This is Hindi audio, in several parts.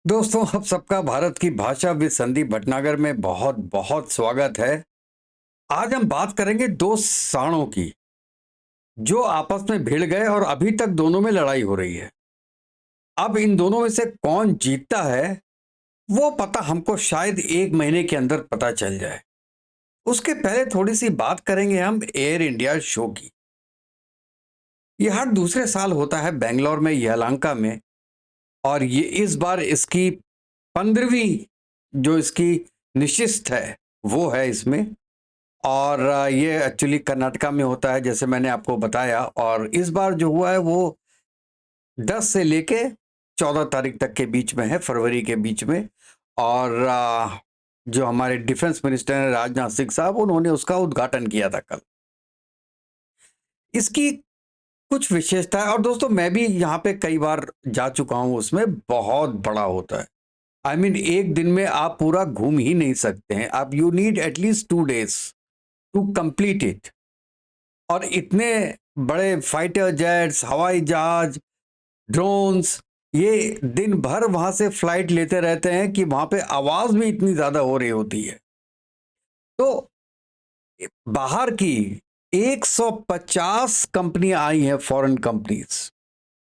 दोस्तों, आप सबका भारत की भाषा विद संदीप भटनागर में बहुत बहुत स्वागत है। आज हम बात करेंगे दो साणों की जो आपस में भिड़ गए और अभी तक दोनों में लड़ाई हो रही है। अब इन दोनों में से कौन जीतता है वो पता हमको शायद एक महीने के अंदर पता चल जाए। उसके पहले थोड़ी सी बात करेंगे हम एयर इंडिया शो की। यह हर दूसरे साल होता है बेंगलोर में, यलहंका में, और ये इस बार इसकी 15वीं जो इसकी निशिस्त है वो है इसमें। और ये एक्चुअली कर्नाटका में होता है जैसे मैंने आपको बताया। और इस बार जो हुआ है वो 10 से लेके 14 तारीख तक के बीच में है, फरवरी के बीच में। और जो हमारे डिफेंस मिनिस्टर हैं राजनाथ सिंह साहब, उन्होंने उसका उद्घाटन किया था कल। इसकी कुछ विशेषता है, और दोस्तों मैं भी यहाँ पे कई बार जा चुका हूँ, उसमें बहुत बड़ा होता है। आई मीन एक दिन में आप पूरा घूम ही नहीं सकते हैं, आप you need at least 2 days to complete it. और इतने बड़े फाइटर जेट्स, हवाई जहाज, ड्रोन्स, ये दिन भर वहां से फ्लाइट लेते रहते हैं कि वहां पे आवाज भी इतनी ज्यादा हो रही होती है। तो बाहर की 150 कंपनियां आई हैं, फॉरेन कंपनीज।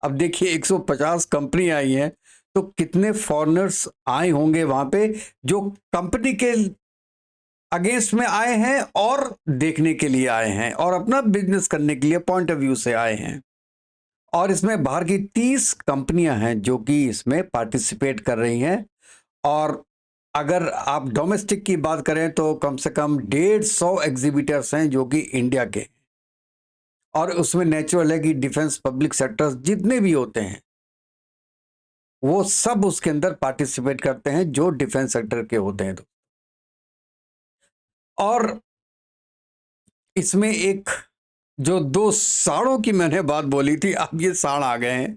अब देखिए 150 कंपनी आई हैं, तो कितने फॉरेनर्स आए होंगे वहां पे जो कंपनी के अगेंस्ट में आए हैं और देखने के लिए आए हैं और अपना बिजनेस करने के लिए पॉइंट ऑफ व्यू से आए हैं। और इसमें बाहर की 30 कंपनियां हैं जो कि इसमें पार्टिसिपेट कर रही हैं। और अगर आप डोमेस्टिक की बात करें तो कम से कम 150 एग्जीबिटर्स हैं जो कि इंडिया के। और उसमें नेचुरल है कि डिफेंस, पब्लिक सेक्टर्स जितने भी होते हैं वो सब उसके अंदर पार्टिसिपेट करते हैं जो डिफेंस सेक्टर के होते हैं। तो और इसमें एक जो दो साड़ों की मैंने बात बोली थी, अब ये साड़ आ गए हैं।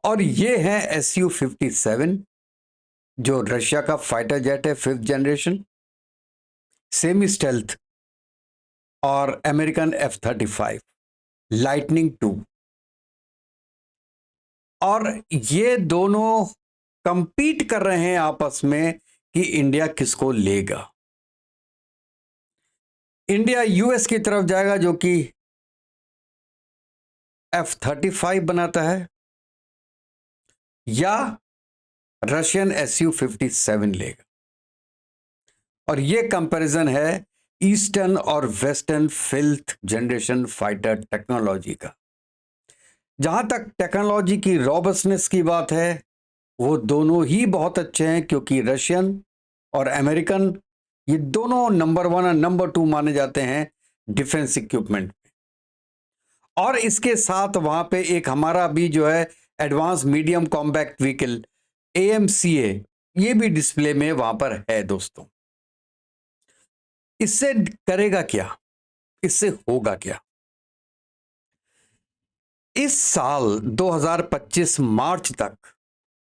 और ये है Su-57, जो रशिया का फाइटर जेट है, 5th जनरेशन, सेमी स्टेल्थ। और अमेरिकन F-35 लाइटनिंग 2। और ये दोनों कंपीट कर रहे हैं आपस में कि इंडिया किसको लेगा। इंडिया यूएस की तरफ जाएगा जो कि F-35 बनाता है, या रशियन Su-57 लेगा। और ये कंपैरिजन है ईस्टर्न और western 5th generation fighter technology का। जहां तक टेक्नोलॉजी की रॉबस्टनेस की बात है, वो दोनों ही बहुत अच्छे हैं, क्योंकि रशियन और अमेरिकन ये दोनों नंबर 1 और नंबर 2 माने जाते हैं डिफेंस इक्विपमेंट। और इसके साथ वहां पे एक हमारा भी जो है advance medium compact vehicle AMCA, ये भी डिस्प्ले में वहां पर है दोस्तों। इससे करेगा क्या, इससे होगा क्या? इस साल 2025 मार्च तक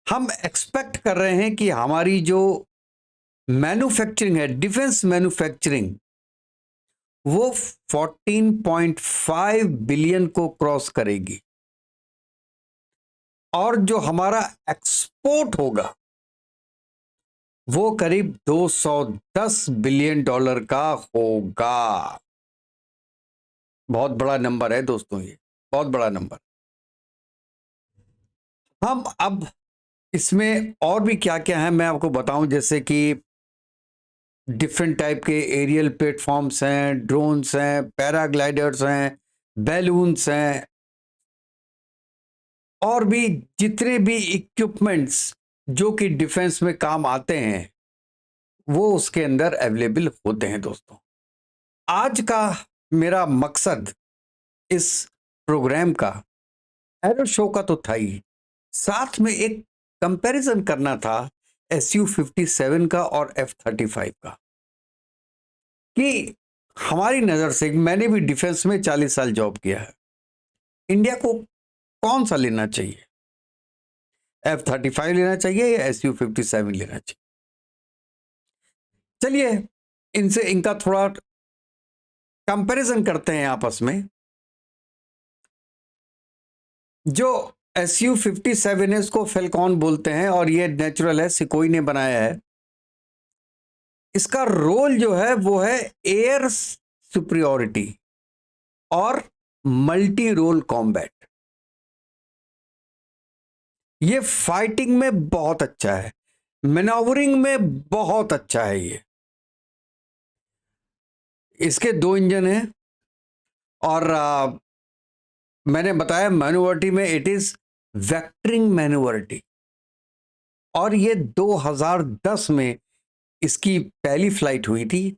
हम एक्सपेक्ट कर रहे हैं कि हमारी जो मैन्युफैक्चरिंग है, डिफेंस मैन्युफैक्चरिंग, वो 14.5 बिलियन को क्रॉस करेगी। और जो हमारा एक्सपोर्ट होगा वो करीब 210 बिलियन डॉलर का होगा। बहुत बड़ा नंबर है दोस्तों, ये बहुत बड़ा नंबर। हम अब इसमें और भी क्या क्या है मैं आपको बताऊं, जैसे कि डिफरेंट टाइप के एरियल प्लेटफॉर्म्स हैं, ड्रोन्स हैं, पैराग्लाइडर्स हैं, बैलून्स हैं, और भी जितने भी इक्विपमेंट्स जो कि डिफेंस में काम आते हैं वो उसके अंदर अवेलेबल होते हैं दोस्तों। आज का मेरा मकसद इस प्रोग्राम का, एरो शो का तो था ही, साथ में एक कंपैरिजन करना था Su-57 का और F-35 का। कि हमारी नजर से, मैंने भी डिफेंस में 40 साल जॉब किया है, इंडिया को कौन सा लेना चाहिए? F-35 लेना चाहिए या Su-57 लेना चाहिए? चलिए इनसे इनका थोड़ा कंपैरिजन करते हैं आपस में। जो Su-57 है, इसको फेल्कॉन बोलते हैं और ये नेचुरल है, सिकोई ने बनाया है। इसका रोल जो है वो है एयर सुपरियोरिटी और मल्टी रोल कॉम्बैट। ये फाइटिंग में बहुत अच्छा है, मैनोवरिंग में बहुत अच्छा है। ये इसके 2 इंजन हैं और मैंने बताया मैन्युवर्टी में इट इज वेक्टरिंग मैन्युवर्टी, और ये 2010 में इसकी पहली फ्लाइट हुई थी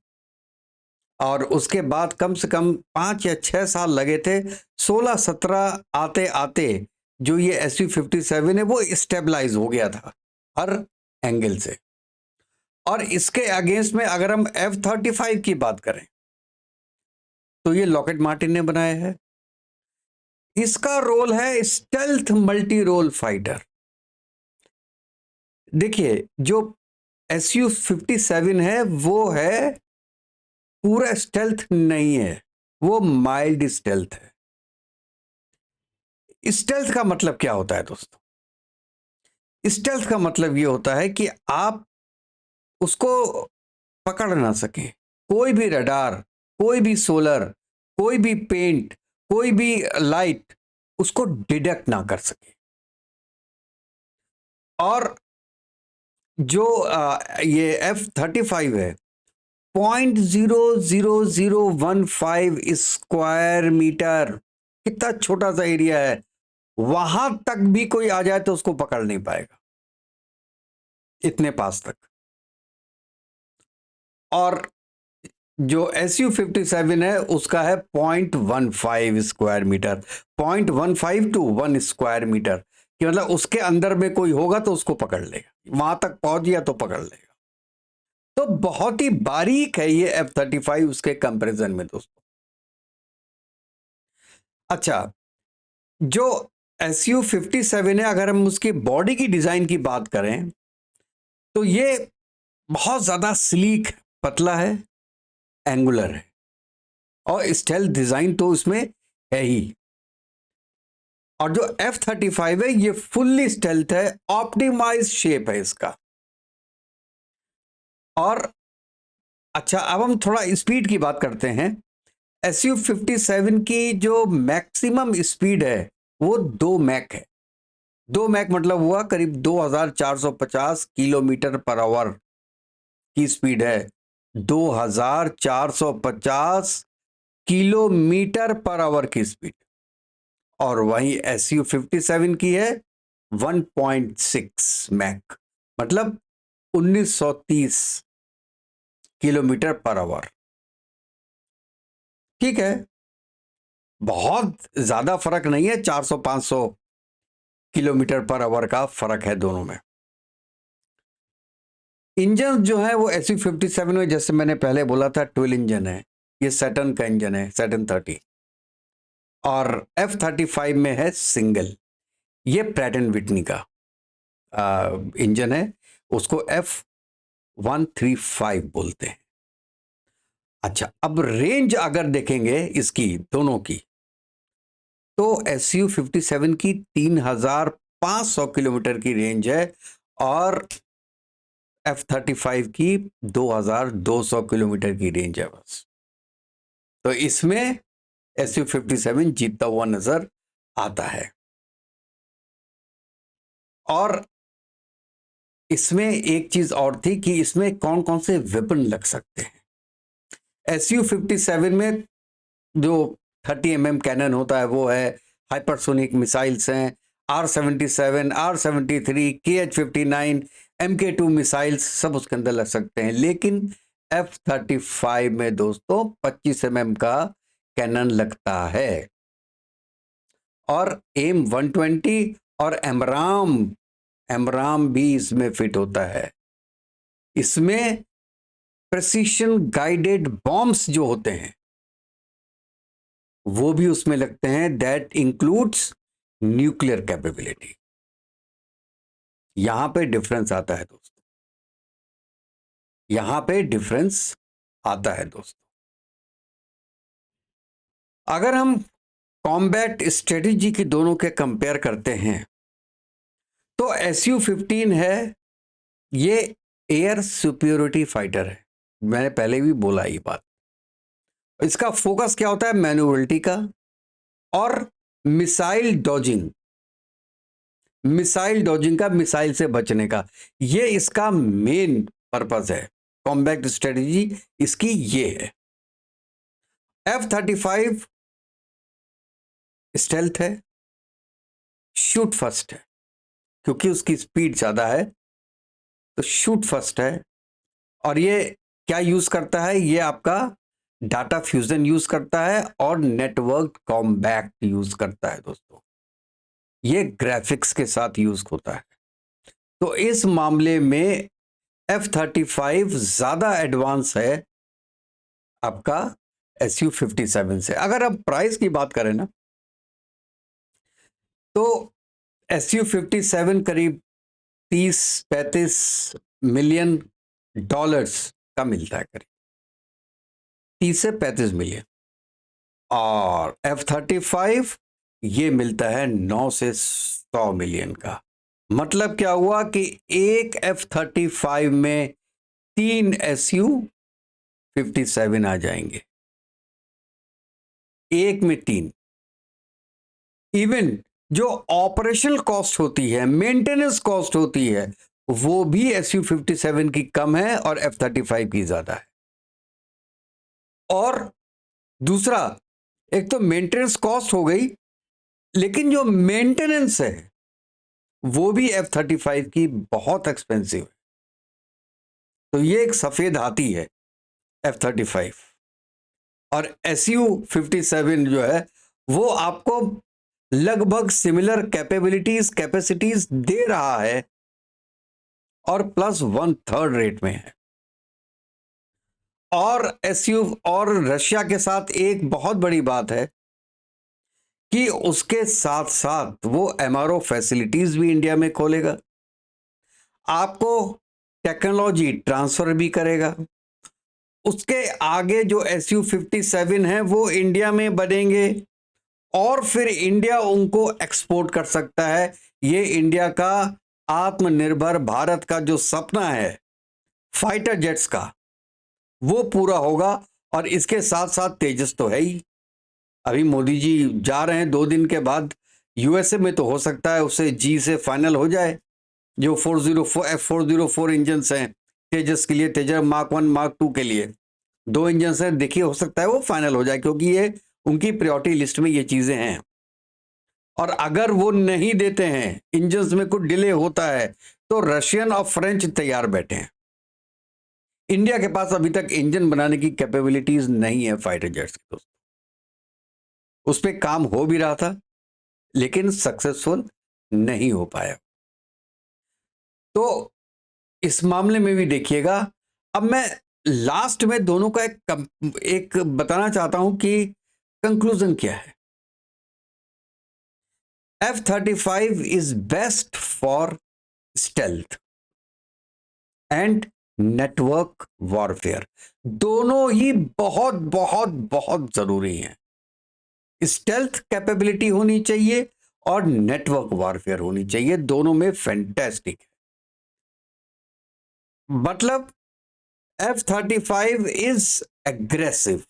और उसके बाद कम से कम 5 या 6 साल लगे थे। 16-17 आते आते जो ये Su-57 है वो स्टेबलाइज हो गया था हर एंगल से। और इसके अगेंस्ट में अगर हम F-35 की बात करें तो ये लॉकहीड मार्टिन ने बनाया है। इसका रोल है स्टेल्थ मल्टी रोल फाइटर। देखिए, जो Su-57 है वो है पूरा स्टेल्थ नहीं है, वो माइल्ड स्टेल्थ है। स्टेल्थ का मतलब क्या होता है दोस्तों? स्टेल्थ का मतलब ये होता है कि आप उसको पकड़ ना सकें। कोई भी रडार, कोई भी सोलर, कोई भी पेंट, कोई भी लाइट उसको डिटेक्ट ना कर सके। और जो ये F-35 है, 0.00015 स्क्वायर मीटर, कितना छोटा सा एरिया है, वहां तक भी कोई आ जाए तो उसको पकड़ नहीं पाएगा, इतने पास तक। और जो Su-57 है उसका है 0.15 square metre, 0.15 to 1 square metre, कि मतलब उसके अंदर में कोई होगा तो उसको पकड़ लेगा, वहां तक पहुंच गया तो पकड़ लेगा। तो बहुत ही बारीक है ये F-35 उसके कंपैरिजन में दोस्तों। अच्छा, जो Su-57 है, अगर हम उसकी बॉडी की डिजाइन की बात करें तो ये बहुत ज्यादा स्लीक, पतला है, एंगुलर है, और स्टेल्थ डिजाइन तो उसमें है ही। और जो F-35 है ये फुल्ली स्टेल्थ है, ऑप्टिमाइज शेप है इसका। और अच्छा, अब हम थोड़ा स्पीड की बात करते हैं। Su-57 की जो मैक्सिमम स्पीड है वो 2 मैक है। 2 मैक मतलब हुआ करीब 2450 किलोमीटर पर आवर की स्पीड है। 2450 किलोमीटर पर आवर की स्पीड। और वहीं Su-57 की है 1.6 मैक, मतलब 1930 किलोमीटर पर आवर। ठीक है, बहुत ज्यादा फर्क नहीं है, 400-500 किलोमीटर पर आवर का फर्क है दोनों में। इंजन जो है वो Su-57 में, जैसे मैंने पहले बोला था, ट्विल इंजन है। ये सैटर्न का इंजन है, सैटर्न 30। और F-35 में है सिंगल। ये प्रैट एंड विटनी का इंजन है, उसको F-135 बोलते हैं। अच्छा, अब रेंज अगर देखेंगे इसकी दोनों की तो Su-57 की 3500 किलोमीटर की रेंज है और F-35 की 2200 किलोमीटर की रेंज है बस। तो इसमें Su-57 जीतता हुआ नजर आता है। और इसमें एक चीज और थी कि इसमें कौन कौन से वेपन लग सकते हैं। Su-57 में जो 30 mm कैनन होता है वो है, हाइपरसोनिक मिसाइल्स हैं, R-77, R-73, KH-59, MK2 missiles सब उसके अंदर लग सकते हैं। लेकिन F-35 में दोस्तों 25 mm का कैनन लगता है। और AIM-120 और एमराम भी इसमें फिट होता है। इसमें प्रेसिशन गाइडेड बॉम्ब्स जो होते हैं वो भी उसमें लगते हैं, दैट इंक्लूड्स न्यूक्लियर कैपेबिलिटी। यहां पे डिफरेंस आता है दोस्तों, यहां पे डिफरेंस आता है दोस्तों। अगर हम कॉम्बैट स्ट्रेटेजी की दोनों के कंपेयर करते हैं तो SU-15 है, ये एयर सुपीरियोरिटी फाइटर है। मैंने पहले भी बोला ये बात। इसका फोकस क्या होता है? मैन्युवरिटी का और मिसाइल डॉजिंग का, मिसाइल से बचने का, ये इसका मेन पर्पस है। कॉम्बैट स्ट्रेटेजी इसकी ये है। F-35 स्टेल्थ है, शूट फर्स्ट है, क्योंकि उसकी स्पीड ज्यादा है तो शूट फर्स्ट है। और ये क्या यूज करता है? ये आपका डाटा फ्यूजन यूज करता है और नेटवर्क कॉम्बैट यूज करता है दोस्तों। ये ग्राफिक्स के साथ यूज होता है। तो इस मामले में F-35 ज्यादा एडवांस है आपका SU-57 से। अगर अब प्राइस की बात करें ना, तो SU-57 करीब 30-35 मिलियन डॉलर्स का मिलता है, करीब 30 से 35 मिलियन। और F-35 ये मिलता है 9 से 100 मिलियन का। मतलब क्या हुआ कि एक F-35 में 3 SU-57 आ जाएंगे, एक में 3। इवन जो ऑपरेशनल कॉस्ट होती है, मेंटेनेंस कॉस्ट होती है, वो भी SU-57 की कम है और F-35 की ज्यादा है। और दूसरा, एक तो मेंटेनेंस कॉस्ट हो गई, लेकिन जो मेंटेनेंस है वो भी F-35 की बहुत एक्सपेंसिव है। तो ये एक सफेद हाथी है F-35। और SU-57 जो है वो आपको लगभग सिमिलर कैपेसिटीज दे रहा है और प्लस 1/3 रेट में है। और और रशिया के साथ एक बहुत बड़ी बात है कि उसके साथ साथ वो MRO फैसिलिटीज भी इंडिया में खोलेगा, आपको टेक्नोलॉजी ट्रांसफर भी करेगा। उसके आगे जो SU-57 है वो इंडिया में बनेंगे और फिर इंडिया उनको एक्सपोर्ट कर सकता है। ये इंडिया का आत्मनिर्भर भारत का जो सपना है फाइटर जेट्स का, वो पूरा होगा। और इसके साथ साथ तेजस तो है ही। अभी मोदी जी जा रहे हैं 2 दिन के बाद USA में, तो हो सकता है उसे जी से फाइनल हो जाए। जो 404 इंजन हैं तेजस के लिए, तेजस मार्क 1 मार्क 2 के लिए 2 इंजन हैं, देखिए हो सकता है वो फाइनल हो जाए, क्योंकि ये उनकी प्रायोरिटी लिस्ट में ये चीजें हैं। और अगर वो नहीं देते हैं, इंजन्स में कुछ डिले होता है, तो रशियन और फ्रेंच तैयार बैठे हैं। इंडिया के पास अभी तक इंजन बनाने की कैपेबिलिटीज नहीं है फाइटर जेट्स की दोस्तों। उस पर काम हो भी रहा था लेकिन सक्सेसफुल नहीं हो पाया। तो इस मामले में भी देखिएगा। अब मैं लास्ट में दोनों का एक बताना चाहता हूं कि कंक्लूजन क्या है। F-35 is best for stealth and network warfare. दोनों ही बहुत बहुत बहुत जरूरी हैं। स्टेल्थ कैपेबिलिटी होनी चाहिए और नेटवर्क वॉरफेयर होनी चाहिए, दोनों में फैंटास्टिक है। मतलब F-35 इज एग्रेसिव,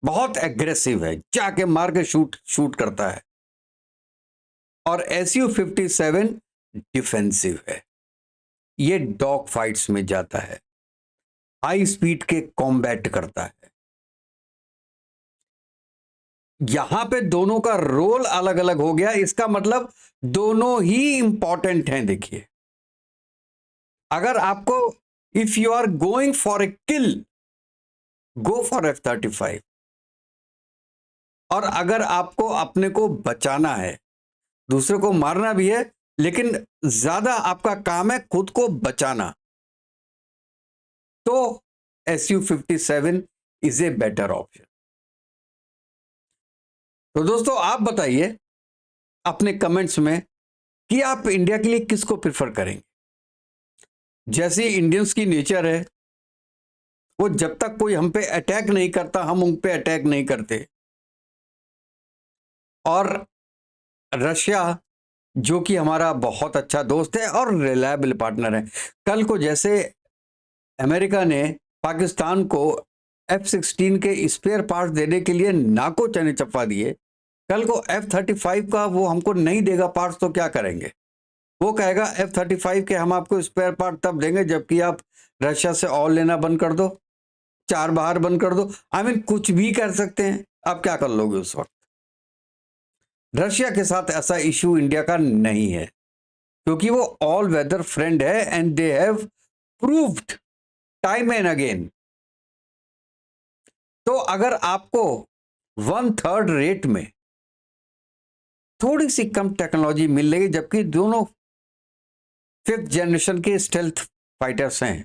बहुत एग्रेसिव है, जाके मार के शूट करता है। और SU-57 डिफेंसिव है, ये डॉग फाइट्स में जाता है, हाई स्पीड के कॉम्बैट करता है। यहां पे दोनों का रोल अलग अलग हो गया, इसका मतलब दोनों ही इंपॉर्टेंट हैं। देखिए, अगर आपको if you are going for a kill, go for F-35। और अगर आपको अपने को बचाना है, दूसरे को मारना भी है, लेकिन ज्यादा आपका काम है खुद को बचाना, तो SU-57 is a better option. तो दोस्तों आप बताइए अपने कमेंट्स में कि आप इंडिया के लिए किसको प्रिफर करेंगे। जैसी इंडियंस की नेचर है, वो जब तक कोई हम पे अटैक नहीं करता, हम उन पे अटैक नहीं करते। और रशिया जो कि हमारा बहुत अच्छा दोस्त है और रिलायबल पार्टनर है। कल को जैसे अमेरिका ने पाकिस्तान को F-16 के स्पेयर पार्ट्स देने के लिए नाको चने चप्पा दिए, कल को F-35 का वो हमको नहीं देगा पार्ट्स तो क्या करेंगे? वो कहेगा F-35 के हम आपको स्पेयर पार्ट तब देंगे जबकि आप रशिया से ऑयल लेना बंद कर दो, चार बाहर बंद कर दो। आई मीन कुछ भी कर सकते हैं। आप क्या कर लोगे उस वक्त? रशिया के साथ ऐसा इश्यू इंडिया का नहीं है क्योंकि वो ऑल वेदर फ्रेंड है and they have proved time and again. तो अगर आपको 1/3 रेट में थोड़ी सी कम टेक्नोलॉजी मिल रही है जबकि दोनों 5th जनरेशन के स्टेल्थ फाइटर्स हैं,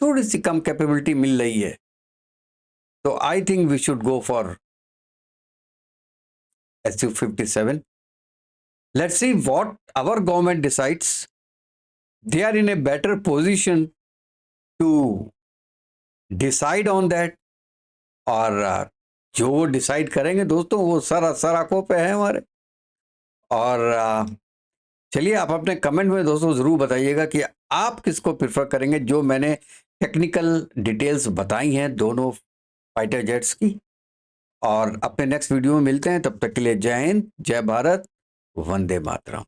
थोड़ी सी कम कैपेबिलिटी मिल रही है, तो I think we should go for Su-57. Let's see what our government decides. They are in a better position to decide on that. और जो वो डिसाइड करेंगे दोस्तों वो सर आंखों पे है हमारे। और चलिए आप अपने कमेंट में दोस्तों ज़रूर बताइएगा कि आप किसको प्रेफर करेंगे, जो मैंने टेक्निकल डिटेल्स बताई हैं दोनों फाइटर जेट्स की। और अपने नेक्स्ट वीडियो में मिलते हैं, तब तक के लिए जय हिंद, जय भारत, वंदे मातरम।